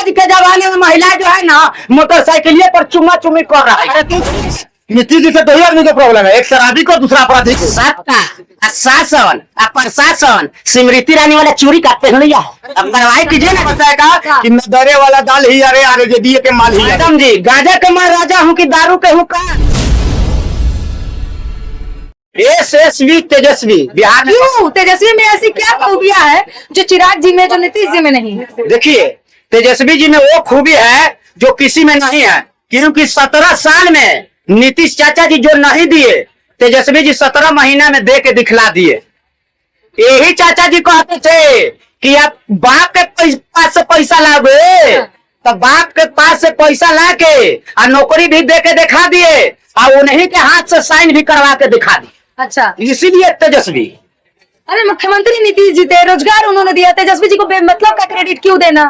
आज के जमाने में महिला जो है ना मोटरसाइकिल पर चुम्मा चुम्मी कर रहा है। नीतीश जी से दो ही आदमी का प्रॉब्लम है, एक शराबी को दूसरा अपराधी को। सबका शासन प्रशासन स्मृति ईरानी वाला चूड़ी का पहन लिया है। अब कार्रवाई कीजिए ना। बताएगा कि न दरे वाला दाल ही अरे आरजेडी के माल ही। मैडम जी, गांजा के मैं राजा हूँ कि दारू के हूँ का? SSV तेजस्वी बिहार में। क्यों तेजस्वी में ऐसी क्या खूबियां है जो चिराग जी में, जो नीतीश जी में नहीं है? देखिए, तेजस्वी जी में वो खूबी है जो किसी में नहीं है, क्योंकि 17 साल में नीतीश चाचा जी जो नहीं दिए, तेजस्वी जी 17 महीना में दे के दिखला दिए। यही चाचा जी कहते थे कि आप बाप के पास से पैसा लाओगे, तो बाप के पास से पैसा लाके और नौकरी भी दे के दिखा दिए और उन्हीं के हाथ से साइन भी करवा के दिखा दिए। अच्छा, इसीलिए तेजस्वी। अरे मुख्यमंत्री नीतीश जी थे, रोजगार उन्होंने दिया, तेजस्वी जी को बेमतलब का क्रेडिट क्यों देना?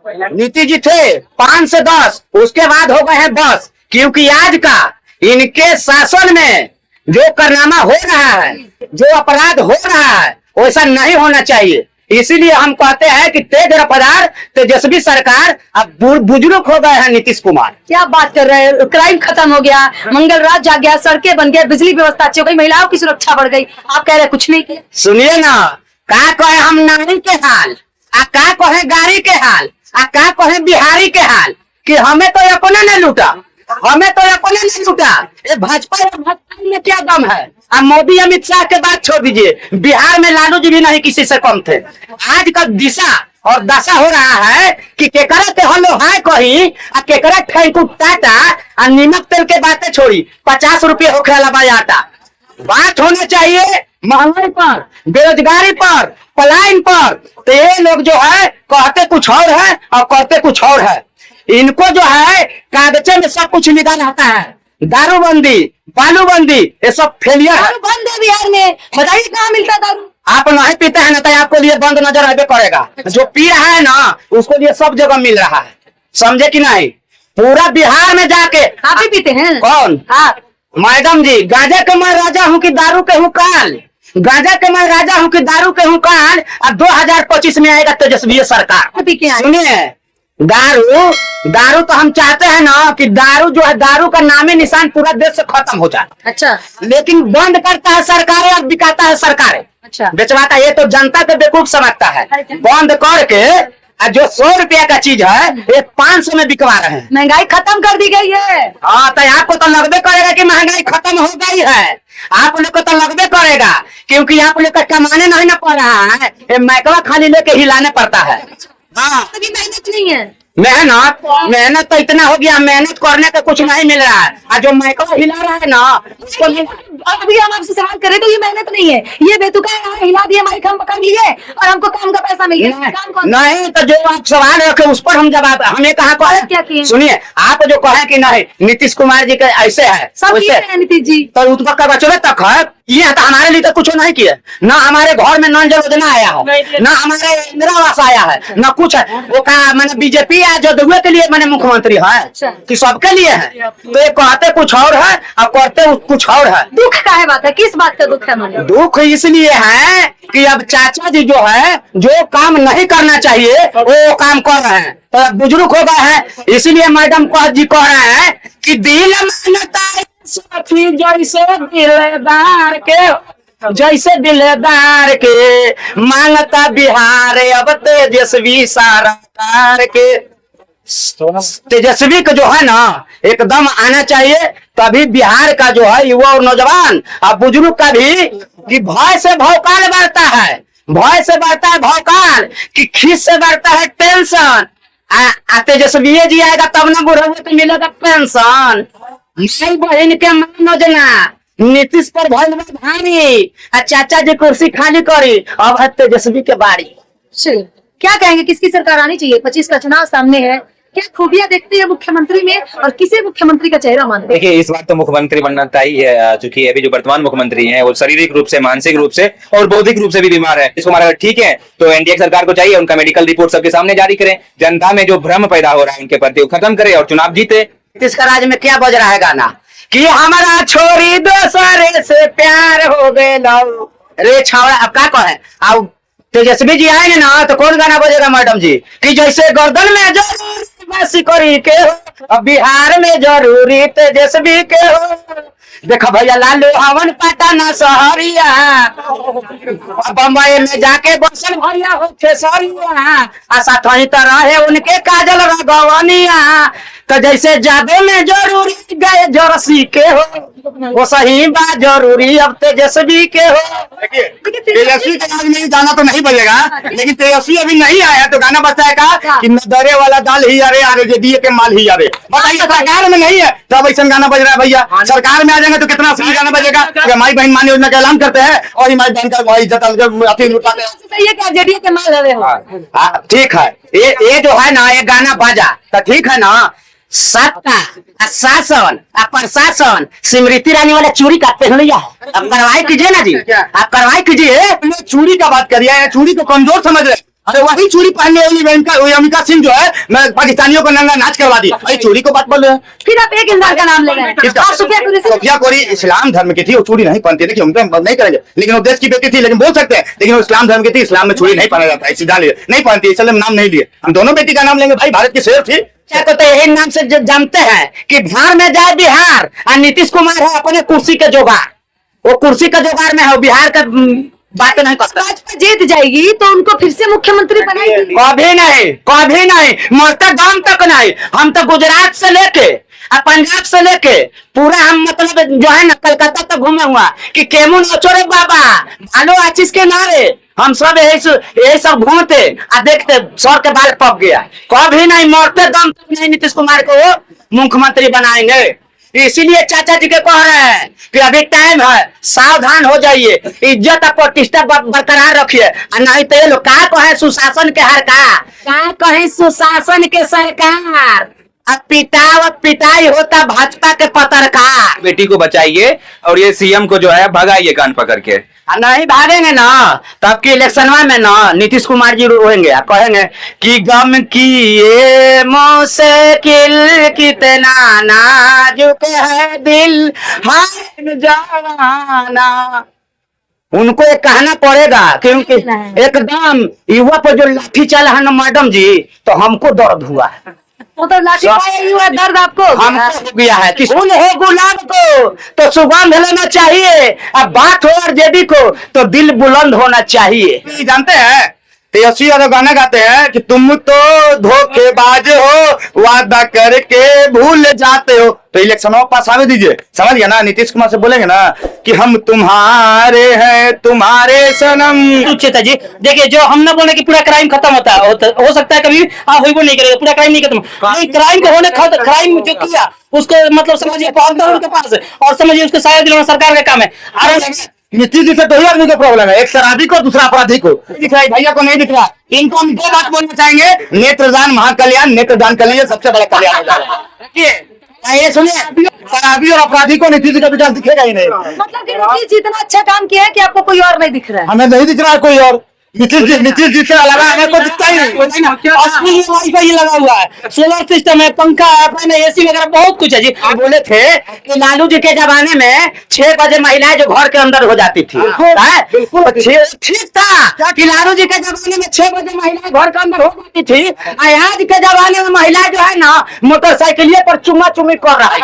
नीतीश जी थे 5 से 10, उसके बाद हो गए हैं बस, क्योंकि आज का इनके शासन में जो कारनामा हो रहा है, जो अपराध हो रहा है, वैसा नहीं होना चाहिए। इसीलिए हम कहते हैं कि तेज रफ्तार तेजस्वी सरकार अब बुजुर्ग हो गए हैं नीतीश कुमार। क्या बात कर रहे हैं? क्राइम खत्म हो गया, मंगल रात जाग गया, सड़कें बन गई, बिजली व्यवस्था अच्छी हो गई, महिलाओं की सुरक्षा बढ़ गई। आप कह रहे कुछ नहीं किया। सुनिए ना, का कहे हम नारी के हाल, का कहे गाड़ी के हाल, का कहे बिहारी के हाल, कि हमें तो अपने ने लूटा, हमें तो अपने ने लूटा। भाजपा में क्या दम है? अब मोदी अमित शाह के बात छोड़ दीजिए, बिहार में लालू जी भी नहीं किसी से कम थे। आज का दिशा और दशा हो रहा है कि केकरा के हलो है कहीं, केकरा ठेकू टाटा और नीमक तेल के बातें छोड़ी 50 रुपये हो खेला आटा। बात होना चाहिए महंगाई पर, बेरोजगारी पर, पलायन पर। तो ये लोग जो है कहते कुछ और है और करते कुछ और है। इनको जो है कागजे में सब कुछ लिखा रहता है, दारूबंदी, बालूबंदी, ये सब फेलियर है। दारू बंद है बिहार में, बताइए कहाँ मिलता दारू? आप नहीं पीते हैं ना, तो आपको लिए बंद नजर आवे करेगा। जो पी रहा है ना, उसको लिए सब जगह मिल रहा है, समझे कि नहीं? पूरा बिहार में जाके। आप भी पीते हैं? कौन? आप। मैडम जी, गांजा के मैं राजा हूँ कि दारू के हूँ काल? गांजा के मैं राजा हूँ कि दारू के हूँ काल? और 2025 में आएगा तेजस्वी सरकार। सुनिए, दारू तो हम चाहते हैं ना कि दारू जो है, दारू का नामी निशान पूरा देश से खत्म हो जाए। अच्छा, लेकिन बंद करता है सरकार और बिकाता है सरकार। अच्छा, बेचवाता ये तो जनता को बेवकूफ समझता है। बंद करके जो 100 रुपया का चीज है ये 500 में बिकवा रहे हैं। महंगाई खत्म कर दी गई है। हाँ, तो आपको तो लगबे करेगा कि महंगाई खत्म हो गई है। आप लोग को तो लगबे करेगा, क्योंकि आप लोग का कमाने नहीं ना पड़ रहा है, ये मैकवा खाली लेके हिलाने पड़ता है। हाँ, अभी मेहनत नहीं है। मेहनत तो इतना हो गया, मेहनत करने का कुछ नहीं मिल रहा है। और जो मैकवा हिला रहा है ना, उसको अभी हम आपसे सवाल करें तो ये मेहनत नहीं है, ये बेतुका हिला दिए, माइक हम पकड़ लिए और हमको काम का पैसा मिल गया। नहीं, तो जो आप सवाल रखे उस पर हम जवाब, हमें कहा क्या किए? सुनिए, आप जो कहे कि नहीं नीतीश कुमार जी के ऐसे है, सब नीतीश जी तो उतना का बचवे तक है, ये तो हमारे लिए तो कुछ नहीं किया ना। हमारे घर में नल योजना आया है ना, हमारे इंदिरा आवास आया है ना, कुछ है। वो का मैंने बीजेपी या जदयू के लिए मैंने मुख्यमंत्री है कि सबके लिए है? तो ये कहते कुछ और है और करते कुछ और है। दुख का है बात है, किस बात का दुख है? मैंने दुख इसलिए है कि अब चाचा जी जो है, जो काम नहीं करना चाहिए वो काम कर रहे हैं, तो बुजुर्ग हो गए हैं। इसीलिए मैडम जी कह रहे हैं कि दिल साथी जैसे दिलदार के मांगता बिहार अब तेजस्वी सरकार के। तेजस्वी का जो है ना एकदम आना चाहिए, तभी बिहार का जो है युवा और नौजवान और बुजुर्ग का भी कि भय से भौकाल बढ़ता है, भय से बढ़ता है भौकाल, कि खीस से बढ़ता है टेंशन। तेजस्वी जी आएगा तब ना बुढ़ा तो मिलेगा पेंशन। माई बहन के मान योजना नीतीश पर भइल बा भारी, चाचा जी कुर्सी खाली करी, अब है तेजस्वी के बारी। क्या कहेंगे, किसकी सरकार आनी चाहिए? 25 का चुनाव सामने है, क्या खूबियां देखती है मुख्यमंत्री में और किसे मुख्यमंत्री का चेहरा मानते हैं? देखिए, इस बार तो मुख्यमंत्री बनना तय है, चूंकि अभी जो वर्तमान मुख्यमंत्री हैं वो शारीरिक रूप से, मानसिक रूप से और बौद्धिक रूप से भी बीमार है। इसको हमारा ठीक है तो एनडीए सरकार को चाहिए उनका मेडिकल रिपोर्ट सबके सामने जारी करें, जनता में जो भ्रम पैदा हो रहा है उनके प्रति खत्म करे और चुनाव जीते। नीतीश का राज में क्या बज रहा है गाना कि हमारा छोरी दोसरे से प्यार हो गए रे छावड़ा। अब क्या कहे, अब तेजस्वी जी आएंगे ना तो कौन गाना बजेगा मैडम जी? कि जैसे गर्दन में बस करी के हो, अब बिहार में जरूरी तेजस्वी के हो। देखो भैया लालू हवन पटना शहरिया, बम्बई में जाके बसल भैया हो खेसरिया, आशा थी तरह है उनके काजल रगवनिया। तो जैसे जादे में जरूरी गए जरसी के हो, वो सही बात जरूरी अब तेजस्वी के हो। तेजस्वी का नाम नहीं, गाना तो नहीं बजेगा, लेकिन तेजस्वी अभी नहीं आया तो गाना बजता है का कि नदरे वाला दाल ही अरे अरे जे दिए के माल ही अरे। बताइए सरकार में नहीं है तब ऐसा गाना बज रहा है भैया, सरकार में आ जाएंगे तो कितना असली गाना बजेगा। हमारी बहन मान योजना का ऐलान करते हैं और हमारी बहन का इज्जत लुटाते हैं। सही है क्या जेडीए के माल रहे हो? ठीक है, ये जो है ना ये गाना बाजा तो ठीक है ना। सत्ता शासन प्रशासन स्मृति ईरानी वाला चूड़ी का पहन लिया है, अब कार्रवाई कीजिए ना जी, आप कार्रवाई कीजिए। चूड़ी का बात करिए, चूड़ी को कमजोर समझ रहे। अरे वही चूड़ी पहनने वाली बहन का अमिका सिंह जो है मैं पाकिस्तानियों को नंगा नाच करवा दी, अरे चूड़ी को बात बोल रहे हैं। फिर आप एक इंसान का नाम ले रहे हैं। आप सोफिया कोरी इस्लाम धर्म की थी, वो चूड़ी नहीं पहनती, देखिए हम तो नहीं करेंगे, लेकिन वो देश की बेटी थी, लेकिन बोल सकते हैं, लेकिन वो इस्लाम धर्म की थी, इस्लाम में चूड़ी नहीं पहना जाता है, सीधा लिए नहीं पहनती, इसलिए हम नाम नहीं लिए। हम दोनों बेटी का नाम लेंगे, भाई भारत की शेर थी। क्या तो यही नाम से जानते हैं कि बिहार में जाए बिहार और नीतीश कुमार है अपने कुर्सी के जुगाड़, वो कुर्सी का जुगाड़ में है, बिहार का बात नहीं करता। भाजपा जीत जाएगी तो उनको फिर से मुख्यमंत्री बनाएगी? कभी नहीं, मरते दम तक नहीं। हम तो गुजरात से लेके और पंजाब से लेके पूरा हम मतलब जो है ना कलकत्ता तक घूमे हुआ कि केमू नचोरे बाबा भालो आशीष के नारे, हम सब यही सब घूमते और देखते सर के बाल पक गया। कभी नहीं, मरते दम तक नहीं नीतीश कुमार को मुख्यमंत्री बनाएंगे। इसीलिए चाचा जी के कह रहे हैं कि अभी टाइम है, सावधान हो जाइए, इज्जत और प्रतिष्ठा बरकरार रखिए, नहीं तो ये लोग क्या कहे सुशासन के हर का कहे सुशासन के सरकार, अब पिटाई होता भाजपा के पत्रकार। बेटी को बचाइए और ये सीएम को जो है भगाइए कान पकड़ के। नहीं भागेंगे ना तब की इलेक्शन में ना नीतीश कुमार जी रोएंगे, कहेंगे कि गम की ये मुश्किल कितना नाजुक है दिल हाय जवाना। उनको ये कहना पड़ेगा क्योंकि एकदम युवा पर जो लाठी चला है ना मैडम जी, तो हमको दर्द हुआ है। वो तो लाठी पाया हुआ दर्द आपको हमको हो गया है कि फूल हो गुलाब को तो सुगंध लेना चाहिए, अब बात हो आरजेडी को तो दिल बुलंद होना चाहिए। जानते हैं तेजस्वी यादव गाना गाते हैं कि तुम तो धोखेबाज हो, वादा करके भूल जाते हो, तो इलेक्शन में पास आवे दीजिए, समझ गया ना। नीतीश कुमार से बोलेंगे ना कि हम तुम्हारे हैं तुम्हारे सनम। चेता जी देखिए, जो हम ना बोले कि पूरा क्राइम खत्म होता है, हो सकता है कभी वो नहीं करेगा, पूरा क्राइम नहीं खत्म, क्राइम को होने क्राइम जो किया उसको मतलब समझिए पावर उनके पास है और समझिए उसको शायद दिलाना सरकार का काम है। नीतीश जी से दो ही आदमी का प्रॉब्लम है, एक शराबी को दूसरा अपराधी को। दिख रहा है भैया को नहीं दिख रहा, इनको हम दो बात बोलना चाहेंगे, नेत्रदान महाकल्याण, नेत्रदान के लिए सबसे बड़ा कल्याण हो जाएगा। ये सुनिए, शराबी और अपराधी को नीतीश जी का विकास दिखेगा ही नहीं। मतलब कि नीतीश जी इतना अच्छा काम किया है कि आपको कोई और नहीं दिख रहा है? हमें नहीं दिख रहा है कोई और, नीतीश जी से अलावा हमें कोई दिखता ही नहीं। वाईफाई लगा हुआ है, सोलर सिस्टम है, पंखा है, फैन है, एसी वगैरह बहुत कुछ है जी। बोले थे कि लालू जी के जमाने में 6 बजे महिलाएं जो घर के अंदर हो जाती थी, बिल्कुल ठीक था कि लालू जी के जमाने में 6 बजे महिलाएं घर के अंदर हो जाती थी। आज के जमाने में महिला जो है ना मोटरसाइकिल पर चुम्मा चुम्मी कर रहा है।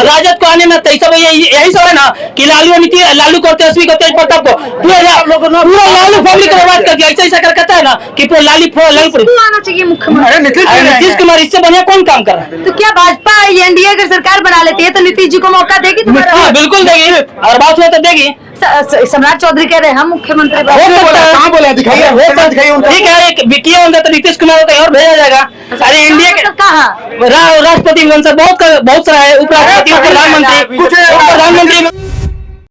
राजद को आने में यही सब है ना कि लालू को तेजस्वी को तेज प्रताप को पूरा लालू फैमिली को बर्बाद कर दिया। ऐसा कर कहता है ना कि पूरा लालू आना चाहिए मुख्यमंत्री नीतीश कुमार, इससे बढ़िया कौन काम कर रहा है? तो क्या भाजपा एनडीए अगर सरकार बना लेती है तो नीतीश जी को मौका देगी तुम्हारा? हाँ बिल्कुल देगी, और बात हुआ तो देगी। सम्राट चौधरी कह रहे हैं हम मुख्यमंत्री कहाँ बोला दिखाइए, ठीक है, एक विकिया होगा तो नीतीश कुमार को कहीं और भेजा जाएगा। अरे इंडिया के कहाँ राष्ट्रपति बहुत सारा है, उपराष्ट्रपति, प्रधानमंत्री